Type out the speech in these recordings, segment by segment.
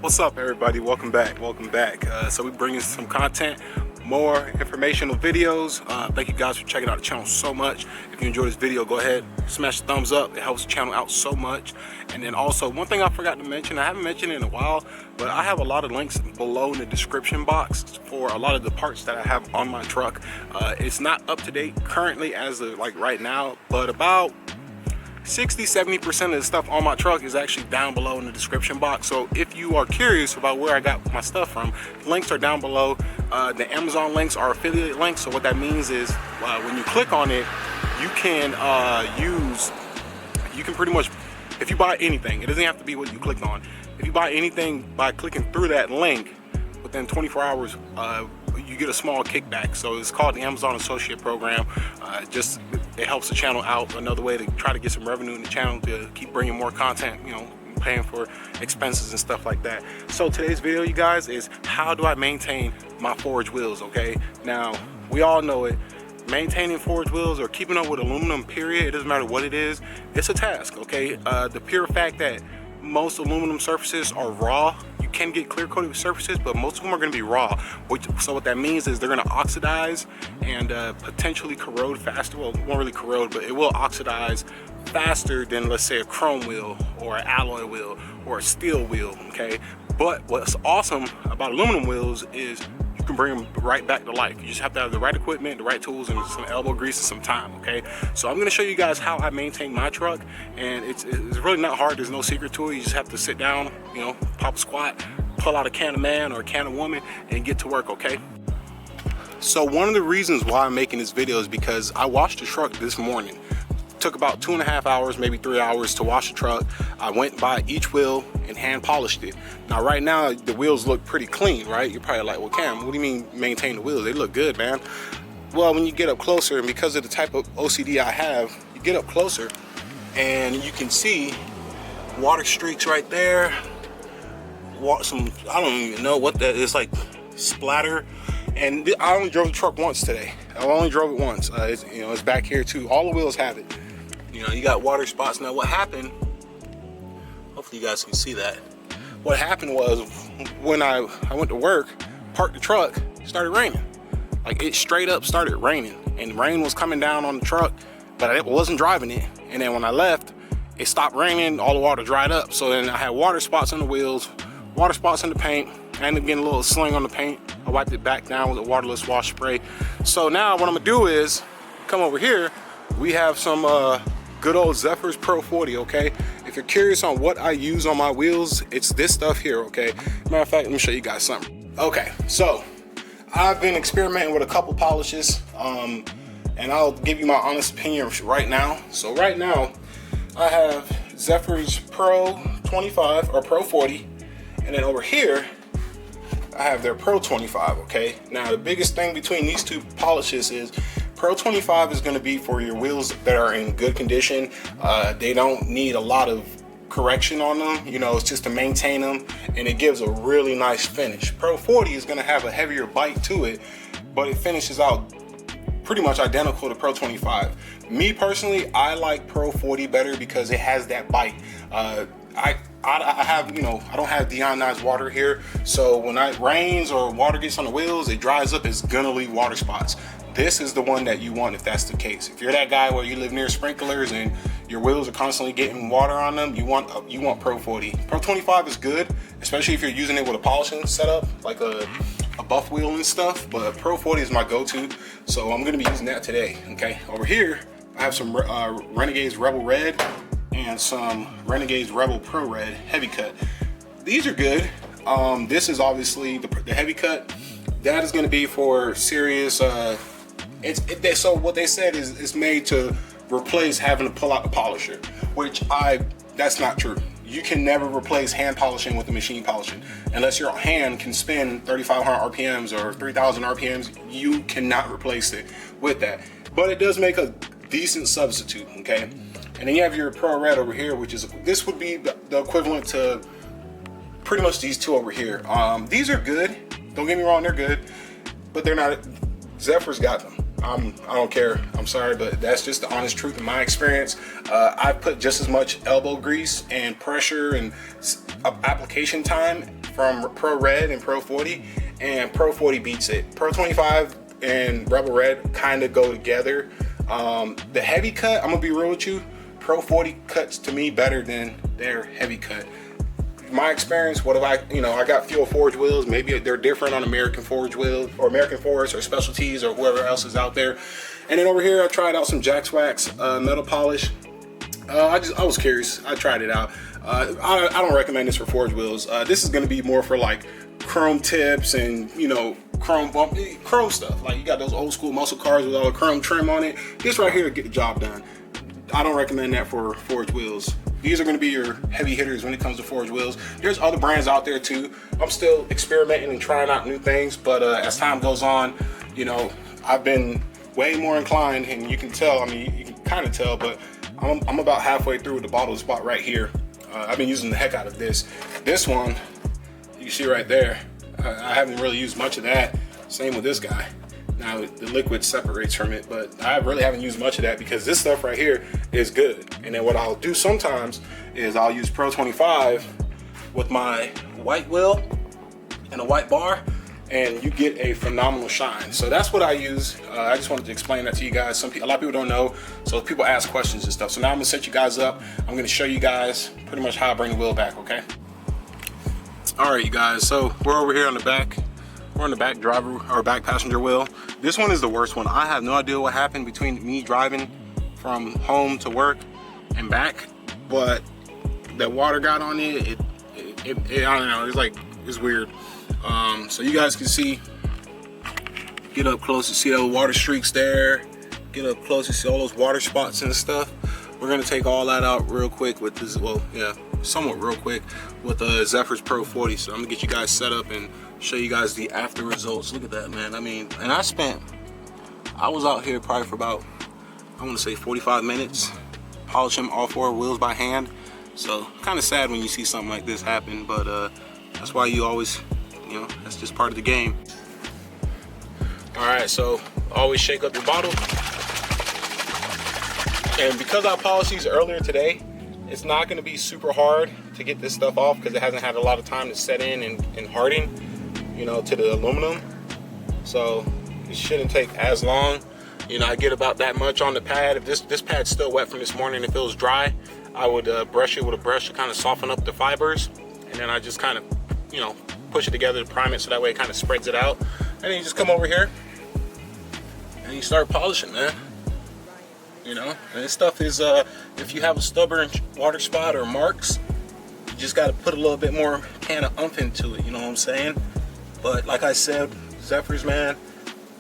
What's up, everybody? Welcome back. So we bring you some content, more informational videos. Thank you guys for checking out the channel so much. If you enjoyed this video, go ahead, smash the thumbs up. It helps the channel out so much. And then also, one thing I forgot to mention, I haven't mentioned it in a while, but I have a lot of links below in the description box for a lot of the parts that I have on my truck. It's not up to date currently as of like right now, but about 60-70% of the stuff on my truck is actually down below in the description box. So if you are curious about where I got my stuff from, links are down below. The Amazon links are affiliate links. So what that means is when you click on it, you can pretty much, if you buy anything, it doesn't have to be what you clicked on. If you buy anything by clicking through that link, within 24 hours, you get a small kickback. So it's called the Amazon Associate Program. It helps the channel out, another way to try to get some revenue in the channel to keep bringing more content, you know, paying for expenses and stuff like that. So today's video, you guys, is how do I maintain my forged wheels, okay? Now, we all know it. Maintaining forged wheels or keeping up with aluminum, period, it doesn't matter what it is, it's a task, okay? The pure fact that most aluminum surfaces are raw. You can get clear coated surfaces, but most of them are going to be raw. So what that means is they're going to oxidize and potentially corrode faster. Well, it won't really corrode, but it will oxidize faster than, let's say, a chrome wheel or an alloy wheel or a steel wheel, okay? But what's awesome about aluminum wheels is you can bring them right back to life. You just have to have the right equipment, the right tools, and some elbow grease and some time, okay? So I'm gonna show you guys how I maintain my truck, and it's really not hard. There's no secret to it. You just have to sit down, you know, pop a squat, pull out a can of man or a can of woman, and get to work, okay? So one of the reasons why I'm making this video is because I washed the truck this morning. Took about 2.5 hours, maybe 3 hours to wash the truck. I went by each wheel and hand polished it. Now right now the wheels look pretty clean, right? You're probably like, well, Cam, what do you mean maintain the wheels? They look good, man. Well, when you get up closer, and because of the type of OCD I have, you get up closer and you can see water streaks right there. I don't even know what that is, like splatter. And I only drove the truck once today. I only drove it once. It's back here too. All the wheels have it. You know, you got water spots. Now what happened, hopefully you guys can see that. What happened was when I went to work, parked the truck, started raining. Like it straight up started raining, and rain was coming down on the truck, but I wasn't driving it. And then when I left, it stopped raining, all the water dried up. So then I had water spots on the wheels, water spots in the paint. I ended up getting a little sling on the paint. I wiped it back down with a waterless wash spray. So now what I'm gonna do is come over here. We have some good old Zephyr's Pro 40, okay? If you're curious on what I use on my wheels, it's this stuff here, okay? Matter of fact, let me show you guys something. Okay, so I've been experimenting with a couple polishes, and I'll give you my honest opinion right now. So right now, I have Zephyr's Pro 25 or Pro 40, and then over here, I have their Pro 25, okay? Now, the biggest thing between these two polishes is Pro 25 is gonna be for your wheels that are in good condition. They don't need a lot of correction on them. You know, it's just to maintain them, and it gives a really nice finish. Pro 40 is gonna have a heavier bite to it, but it finishes out pretty much identical to Pro 25. Me personally, I like Pro 40 better because it has that bite. I have, you know, I don't have deionized water here, so when it rains or water gets on the wheels, it dries up, it's gonna leave water spots. This is the one that you want if that's the case. If you're that guy where you live near sprinklers and your wheels are constantly getting water on them, you want Pro 40. Pro 25 is good, especially if you're using it with a polishing setup, like a buff wheel and stuff, but Pro 40 is my go-to, so I'm gonna be using that today, okay? Over here, I have some Renegades Rebel Red and some Renegades Rebel Pro Red Heavy Cut. These are good. This is obviously the Heavy Cut. That is gonna be for serious, so what they said is it's made to replace having to pull out the polisher, which that's not true. You can never replace hand polishing with the machine polishing. Unless your hand can spin 3,500 RPMs or 3,000 RPMs, you cannot replace it with that. But it does make a decent substitute, okay? And then you have your Pro Red over here, this would be the equivalent to pretty much these two over here. These are good, don't get me wrong, they're good, but they're not, Zephyr's got them. I don't care, I'm sorry, but that's just the honest truth in my experience. I put just as much elbow grease and pressure and application time from Pro Red and Pro 40, and Pro 40 beats it. Pro 25 and Rebel Red kind of go together. The heavy cut, I'm gonna be real with you, Pro 40 cuts to me better than their heavy cut. My experience, what have I got Fuel Forge wheels. Maybe they're different on American Forge wheels or American Force or Specialties or whoever else is out there. And then over here, I tried out some Jax Wax metal polish. I was curious. I tried it out. I don't recommend this for forge wheels. This is going to be more for like chrome tips and chrome stuff. Like you got those old school muscle cars with all the chrome trim on it. This right here will get the job done. I don't recommend that for forge wheels. These are going to be your heavy hitters when it comes to forge wheels. There's other brands out there too. I'm still experimenting and trying out new things, but as time goes on, I've been way more inclined, and you can tell. I mean, you can kind of tell, but I'm about halfway through with the bottle spot right here. I've been using the heck out of this. This one, you see right there, I haven't really used much of that. Same with this guy. Now the liquid separates from it, but I really haven't used much of that because this stuff right here is good. And then what I'll do sometimes is I'll use Pro 25 with my white wheel and a white bar, and you get a phenomenal shine. So that's what I use. I just wanted to explain that to you guys. A lot of people don't know, so people ask questions and stuff. So now I'm gonna set you guys up. I'm gonna show you guys pretty much how I bring the wheel back, okay? All right, you guys, so we're over here on the back. We're on the back driver or back passenger wheel. This one is the worst one. I have no idea what happened between me driving from home to work and back, but that water got on it. I don't know, it's weird. So you guys can see, get up close to see those water streaks there. Get up close to see all those water spots and stuff. We're gonna take all that out real quick with this, somewhat real quick with the Zephyr's Pro 40. So I'm gonna get you guys set up and show you guys the after results. Look at that, man. I mean, and I was out here probably for about, I want to say 45 minutes polishing all four wheels by hand. So kind of sad when you see something like this happen, but that's why you always, that's just part of the game. All right, so always shake up your bottle. And because I polished these earlier today, it's not going to be super hard to get this stuff off because it hasn't had a lot of time to set in and harden, to the aluminum. So it shouldn't take as long. I get about that much on the pad. If this pad's still wet from this morning, if it was dry, I would brush it with a brush to kind of soften up the fibers. And then I just kind of, push it together to prime it so that way it kind of spreads it out. And then you just come over here and you start polishing, man. And this stuff is, if you have a stubborn water spot or marks, you just got to put a little bit more can of umph into it, you know what I'm saying? But like I said, Zephyr's, man,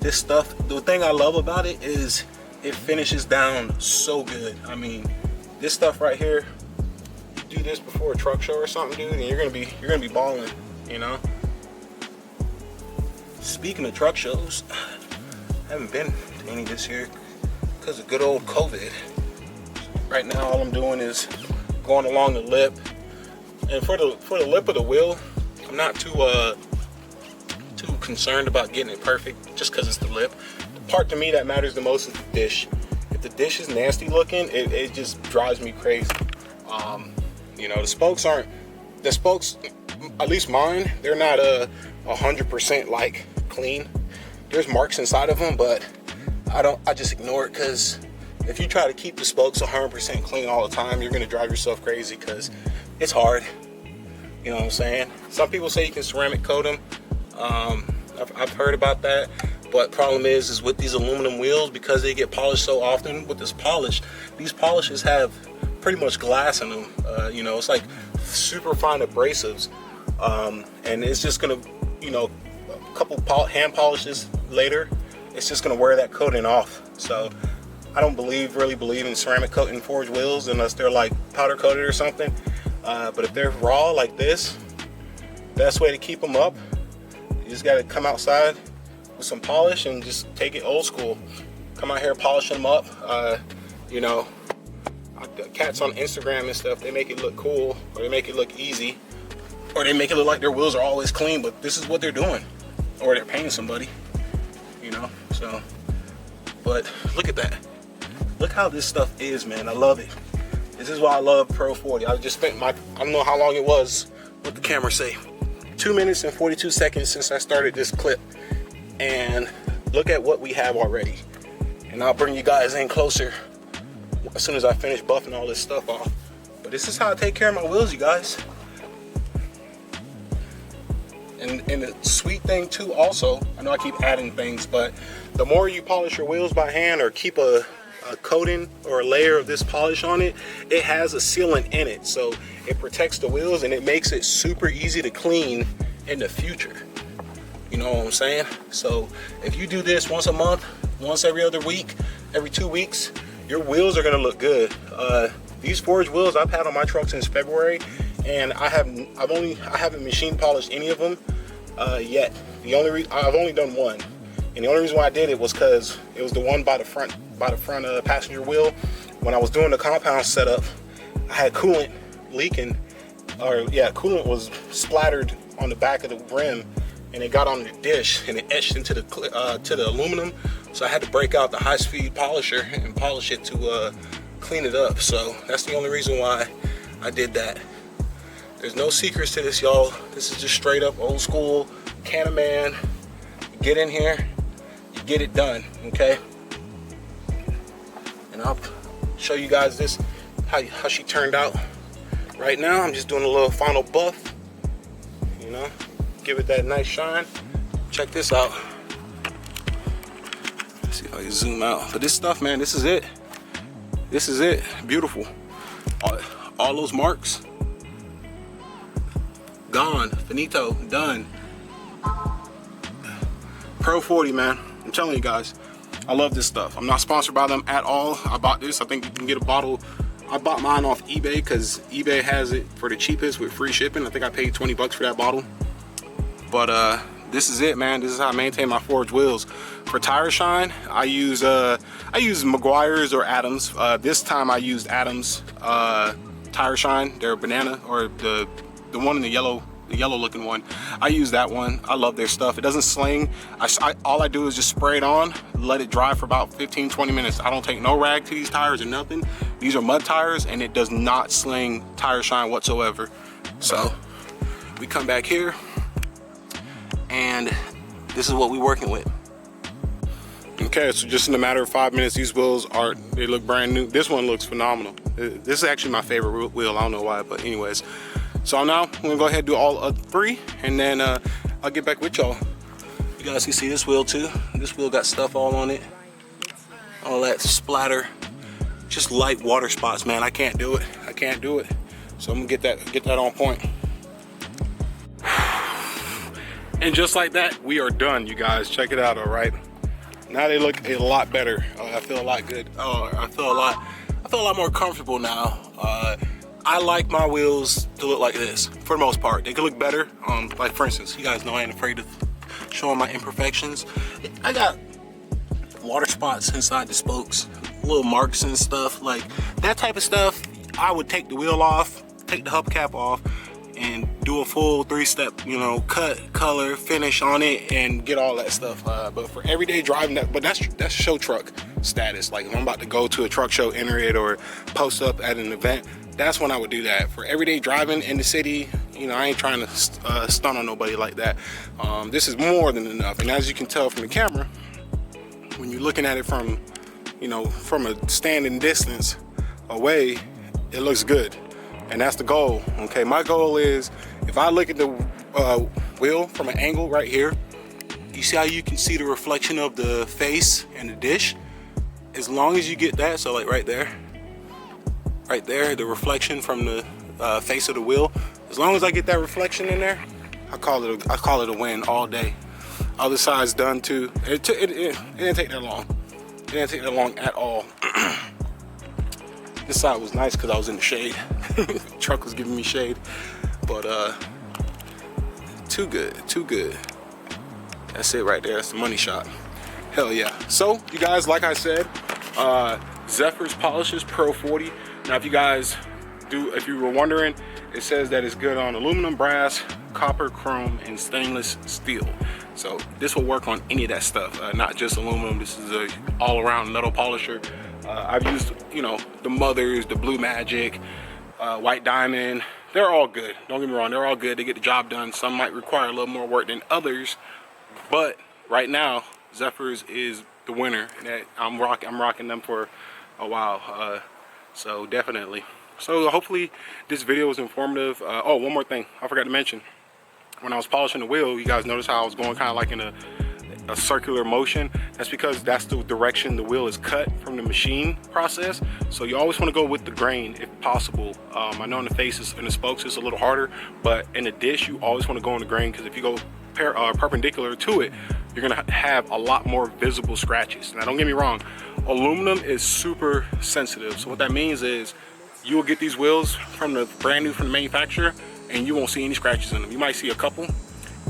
this stuff, the thing I love about it is it finishes down so good. I mean, this stuff right here, you do this before a truck show or something, dude, and you're gonna be balling, Speaking of truck shows, I haven't been to any this year because of good old COVID. Right now, all I'm doing is going along the lip, and for the lip of the wheel, I'm not too concerned about getting it perfect just because it's the lip. The part to me that matters the most is the dish. If the dish is nasty looking, it just drives me crazy. The spokes, at least mine, they're not 100% like clean. There's marks inside of them, but I just ignore it because if you try to keep the spokes 100% clean all the time, you're gonna drive yourself crazy because it's hard. You know what I'm saying? Some people say you can ceramic coat them. I've heard about that, but problem is with these aluminum wheels, because they get polished so often with this polish, these polishes have pretty much glass in them. It's like super fine abrasives, and it's just gonna, a couple hand polishes later, it's just gonna wear that coating off. So I don't really believe in ceramic coating forged wheels unless they're like powder coated or something. But if they're raw like this, best way to keep them up, you just gotta come outside with some polish and just take it old school. Come out here polishing them up. Cats on Instagram and stuff, they make it look cool, or they make it look easy, or they make it look like their wheels are always clean, but this is what they're doing, or they're paying somebody, so. But look at that. Look how this stuff is, man. I love it. This is why I love Pro 40. I just spent I don't know how long it was, what the camera say, 2 minutes and 42 seconds since I started this clip, and look at what we have already. And I'll bring you guys in closer as soon as I finish buffing all this stuff off. But this is how I take care of my wheels, you guys. And the sweet thing too also, I know I keep adding things, but the more you polish your wheels by hand or keep a coating or a layer of this polish on it, it has a sealant in it, so it protects the wheels and it makes it super easy to clean in the future. You know what I'm saying? So if you do this once a month, once every other week, every 2 weeks, your wheels are gonna look good. These Forge wheels I've had on my truck since February, and I haven't machine polished any of them yet. I've only done one, and the only reason why I did it was because it was the one by the front passenger wheel. When I was doing the compound setup, I had coolant leaking, coolant was splattered on the back of the rim, and it got on the dish and it etched into the aluminum. So I had to break out the high-speed polisher and polish it to clean it up. So that's the only reason why I did that. There's no secrets to this, y'all. This is just straight up old school Can-A-Man. You get in here, you get it done, okay? And I'll show you guys this, how she turned out. Right now, I'm just doing a little final buff, you know, give it that nice shine. Check this out. Let's see if I can zoom out. But this stuff, man, this is it. This is it. Beautiful. All those marks gone, finito, done. Pro 40, man. I'm telling you guys, I love this stuff. I'm not sponsored by them at all. I bought this. I think you can get a bottle. I bought mine off eBay because eBay has it for the cheapest with free shipping. I think I paid 20 bucks for that bottle. But this is it, man. This is how I maintain my Forge wheels. For tire shine, I use Meguiar's or Adams. This time I used Adams tire shine. They're banana, or the one in the yellow looking one. I use that one. I love their stuff. It doesn't sling. All I do is just spray it on, let it dry for about 15-20 minutes. I don't take no rag to these tires or nothing. These are mud tires, and it does not sling tire shine whatsoever. So we come back here, and this is what we're working with. Okay, so just in a matter of 5 minutes, these wheels they look brand new. This one looks phenomenal. This is actually my favorite wheel. I don't know why, but anyways. So now I'm gonna go ahead and do all 3, and then I'll get back with y'all. You guys can see this wheel too. This wheel got stuff all on it. All that splatter. Just light water spots, man. I can't do it. I can't do it. So I'm gonna get that on point. And just like that, we are done, you guys. Check it out, all right? Now they look a lot better. I feel a lot good. I feel a lot more comfortable now. I like my wheels to look like this for the most part. They can look better. Like for instance, you guys know I ain't afraid of showing my imperfections. I got water spots inside the spokes, little marks and stuff. Like that type of stuff, I would take the wheel off, take the hubcap off, and do a full 3-step, you know, cut, color, finish on it, and get all that stuff. But for everyday driving, that's show truck status. Like if I'm about to go to a truck show, enter it, or post up at an event, that's when I would do that. For everyday driving in the city, you know, I ain't trying to stun on nobody like that. This is more than enough. And as you can tell from the camera, when you're looking at it from, you know, from a standing distance away, it looks good. And that's the goal, okay? My goal is, if I look at the wheel from an angle right here, you see how you can see the reflection of the face and the dish? As long as you get that, so like right there, the reflection from the face of the wheel, as long as I get that reflection in there, I call it a win all day. Other side's done too. It didn't take that long. It didn't take that long at all. This side was nice because I was in the shade. The truck was giving me shade, but too good, too good. That's it right there. That's the money shot. Hell yeah. So you guys, like I said, Zephyr's Polishes Pro 40. Now if you were wondering, it says that it's good on aluminum, brass, copper, chrome, and stainless steel. So this will work on any of that stuff, not just aluminum. This is a all-around metal polisher. I've used, you know, the Mothers, the Blue Magic, White Diamond, they're all good. Don't get me wrong, they're all good. They get the job done. Some might require a little more work than others, but right now Zephyrs is the winner, and I'm rocking them for a while. So definitely. So hopefully this video was informative. Oh, one more thing I forgot to mention. When I was polishing the wheel, you guys notice how I was going kind of like in a circular motion. That's because that's the direction the wheel is cut from the machine process. So you always want to go with the grain if possible. I know in the faces and the spokes it's a little harder, but in the dish you always want to go in the grain, because if you go perpendicular to it, you're gonna have a lot more visible scratches. Now don't get me wrong, aluminum is super sensitive. So what that means is you will get these wheels from the brand new from the manufacturer and you won't see any scratches in them. You might see a couple,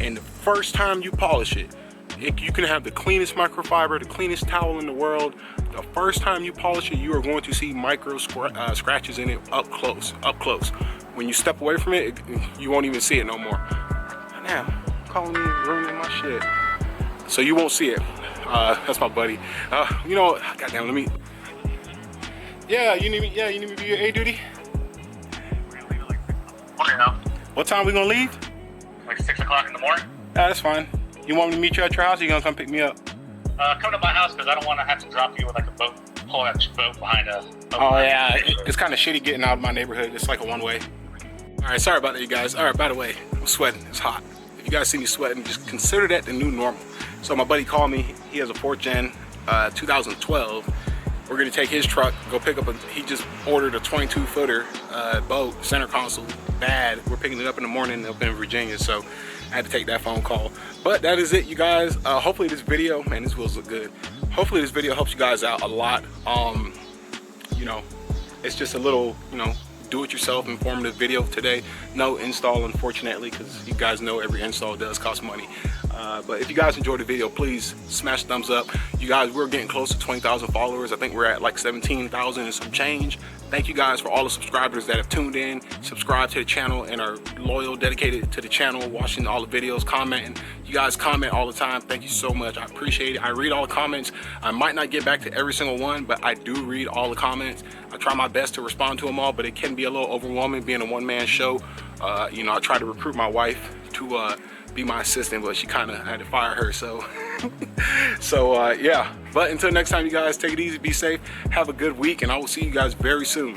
and the first time you polish it, you can have the cleanest microfiber, the cleanest towel in the world. The first time you polish it, you are going to see micro scratches in it up close. When you step away from it, you won't even see it no more. Now, calling me, ruining my shit. So you won't see it. That's my buddy. You know, goddamn, let me. Yeah, you need me. Yeah, you need me to be your A duty. What time we gonna leave? Like 6 o'clock in the morning. That's fine. You want me to meet you at your house, or you gonna come pick me up? Come to my house, because I don't want to have to drop you with like a boat, pull that boat behind a. Oh yeah, it's kind of shitty getting out of my neighborhood. It's like a one-way. All right, sorry about that, you guys. All right, by the way, I'm sweating. It's hot. If you guys see me sweating, just consider that the new normal. So my buddy called me. He has a 4th gen 2012. We're gonna take his truck, go pick up he just ordered a 22-footer boat, center console, bad. We're picking it up in the morning up in Virginia, so I had to take that phone call. But that is it, you guys. Hopefully this video, man, these wheels look good. Hopefully this video helps you guys out a lot. You know, it's just a little, you know, do-it-yourself informative video today. No install, unfortunately, because you guys know every install does cost money. But if you guys enjoyed the video, please smash thumbs up. You guys, we're getting close to 20,000 followers. I think we're at like 17,000 and some change. Thank you guys for all the subscribers that have tuned in, subscribed to the channel, and are loyal, dedicated to the channel, watching all the videos, commenting. You guys comment all the time. Thank you so much. I appreciate it. I read all the comments. I might not get back to every single one, but I do read all the comments. I try my best to respond to them all, but it can be a little overwhelming being a one-man show. You know, I tried to recruit my wife to be my assistant, but she kind of had to fire her, so yeah. But until next time, you guys, take it easy, be safe, have a good week, and I will see you guys very soon.